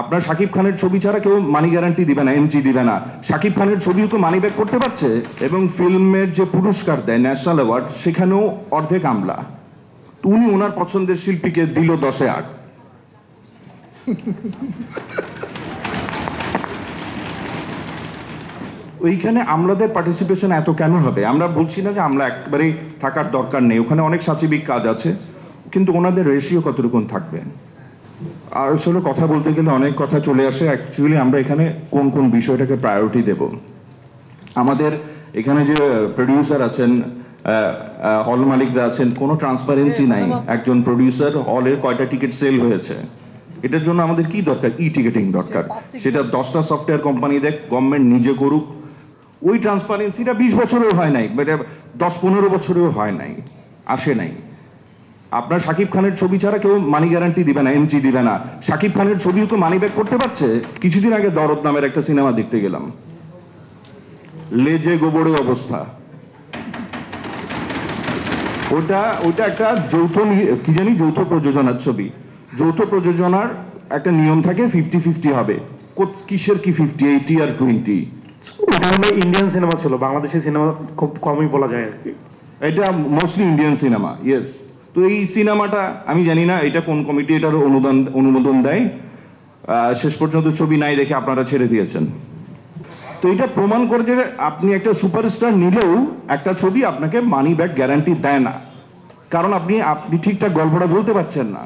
আপনার শাকিব খানের ছবি ছাড়া কেউ মানি গ্যারান্টি দিবে না, এমজি দিবে না। শাকিব খানের ছবিও তো মানি ব্যাক করতে পারছে, এবং ফিল্মের যে পুরস্কার দেয় ন্যাশনাল অ্যাওয়ার্ড, সেখানেও অর্ধেক আমলা। উনি ওনার পছন্দের শিল্পীকে দিল 10-এ 8। ওইখানে আমলাদের পার্টিসিপেশন এত কেন হবে? আমরা বলছি না যে আমলা একবারেই থাকার দরকার নেই, ওখানে অনেক সাচিবিক কাজ আছে, কিন্তু ওনাদের রেশিও কতটুকু থাকবে? আর আসলে কথা বলতে গেলে অনেক কথা চলে আসে। অ্যাকচুয়ালি আমরা এখানে কোন কোন বিষয়টাকে প্রায়োরিটি দেব? আমাদের এখানে যে প্রডিউসার আছেন, হল মালিকরা আছেন, কোনো ট্রান্সপারেন্সি নাই। একজন প্রডিউসার হলের কয়টা টিকিট সেল হয়েছে, এটার জন্য আমাদের কি দরকার? টিকেটিং দরকার। সেটা 10টা সফটওয়্যার কোম্পানি দেখ, গভর্নমেন্ট নিজে করুক। ওই ট্রান্সপারেন্সিটা 20 বছরেও হয় নাই, 10-15 বছরেও হয় নাই, আসে নাই। আপনার শাকিব খানের ছবি ছাড়া কেউ মানি গ্যারান্টি দিবে না, এমজি দিবে না। শাকিব খানের ছবিও তো মানি ব্যাক করতে পারছে। কিছুদিন আগে দরদ নামের একটা সিনেমা দেখতে গেলাম, লেজে গোবরে অবস্থা। ওটা একটা যৌথ প্রযোজনার ছবি। যৌথ প্রযোজনার একটা নিয়ম থাকে, 50-50 হবে। কিসের কি 50, 80 আর 20? ইন্ডিয়ান সিনেমা ছিল, বাংলাদেশি সিনেমা খুব কমই বলা যায় আর কি। এটা মোস্টলি ইন্ডিয়ান সিনেমা, ইয়েস। তো এই সিনেমাটা আমি জানি না এটা কোন কমিটি এটার অনুমোদন দেয়। শেষ পর্যন্ত ছবি নাই দেখে আপনারা ছেড়ে দিয়েছেন। তো এটা প্রমাণ করে যে আপনি একটা সুপারস্টার নিলেও একটা ছবি আপনাকে মানি ব্যাক গ্যারান্টি দেয় না, কারণ আপনি ঠিকঠাক গল্পটা বলতে পারছেন না।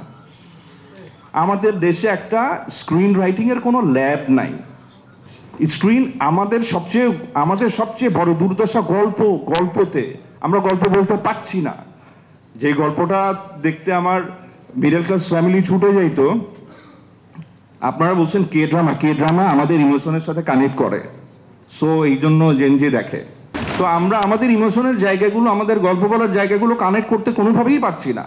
আমাদের দেশে একটা স্ক্রিন রাইটিং এর কোনো ল্যাব নাই। আমাদের সবচেয়ে বড় দুর্দশা গল্পতে আমরা গল্প বলতে পারছি না। যে গল্পটা দেখতে আমার মিডল ক্লাস ফ্যামিলি ছুটে যাইতো, আপনারা বলছেন কে ড্রামা আমাদের ইমোশনের সাথে কানেক্ট করে, সো এই জন্য জেনজি দেখে। তো আমরা আমাদের ইমোশনের জায়গাগুলো, আমাদের গল্প বলার জায়গাগুলো কানেক্ট করতে কোনোভাবেই পারছি না।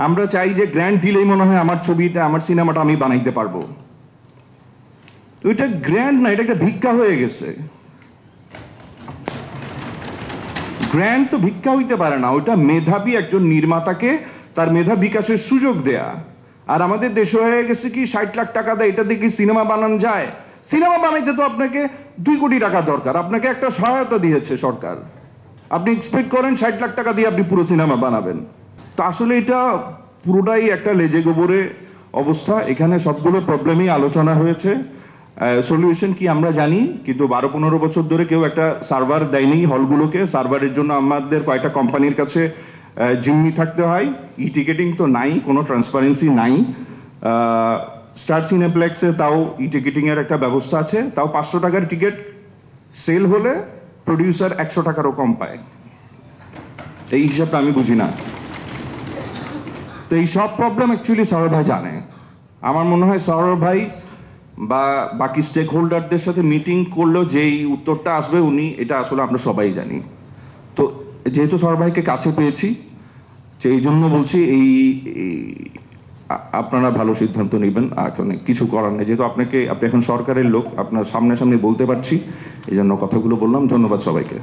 আমরা চাই যে গ্র্যান্ড দিলেই মনে হয় আমার ছবিটা, আমার সিনেমাটা আমি বানাইতে পারবো। ওইটা গ্র্যান্ড না, এটা একটা ভিক্ষা হয়ে গেছে। গ্র্যান্ড তো ভিক্ষা হইতে পারে না, ওইটা মেধাবী একজন নির্মাতাকে তার মেধা বিকাশের সুযোগ দেয়া। আর আমাদের দেশে হয়ে গেছে কি 60 লাখ টাকা দেয়, এটা দিয়ে কি সিনেমা বানানো যায়? সিনেমা বানাইতে তো আপনাকে 2 কোটি টাকা দরকার। আপনাকে একটা সহায়তা দিয়েছে সরকার, আপনি এক্সপেক্ট করেন 60 লাখ টাকা দিয়ে আপনি পুরো সিনেমা বানাবেন? তো আসলে এটা পুরোটাই একটা লেজে গোবরে অবস্থা। এখানে সবগুলো প্রবলেমই আলোচনা হয়েছে। সলিউশন কি আমরা জানি, কিন্তু 12-15 বছর ধরে কেউ একটা সার্ভার দেয়নি হলগুলোকে। সার্ভারের জন্য আমাদের কয়েকটা কোম্পানির কাছে জিম্মি থাকতে হয়। টিকেটিং তো নাই, কোনো ট্রান্সপারেন্সি নাই। স্টার সিনেপ্লেক্সে তাও টিকেটিংয়ের একটা ব্যবস্থা আছে, তাও 500 টাকার টিকিট সেল হলে প্রডিউসার 100 টাকারও কম পায়। এই হিসাবটা আমি বুঝি না। তো এই সব প্রবলেম অ্যাকচুয়ালি সৌরভ ভাই জানে। আমার মনে হয় সৌরভ ভাই বা বাকি স্টেক হোল্ডারদের সাথে মিটিং করলেও যেই উত্তরটা আসবে উনি, এটা আসলে আমরা সবাই জানি। তো যেহেতু সৌরভ ভাইকে কাছে পেয়েছি, এই জন্য বলছি আপনারা ভালো সিদ্ধান্ত নেবেন। এখন কিছু করার নেই, যেহেতু আপনি এখন সরকারের লোক, আপনার সামনাসামনি বলতে পারছি, এই জন্য কথাগুলো বললাম। ধন্যবাদ সবাইকে।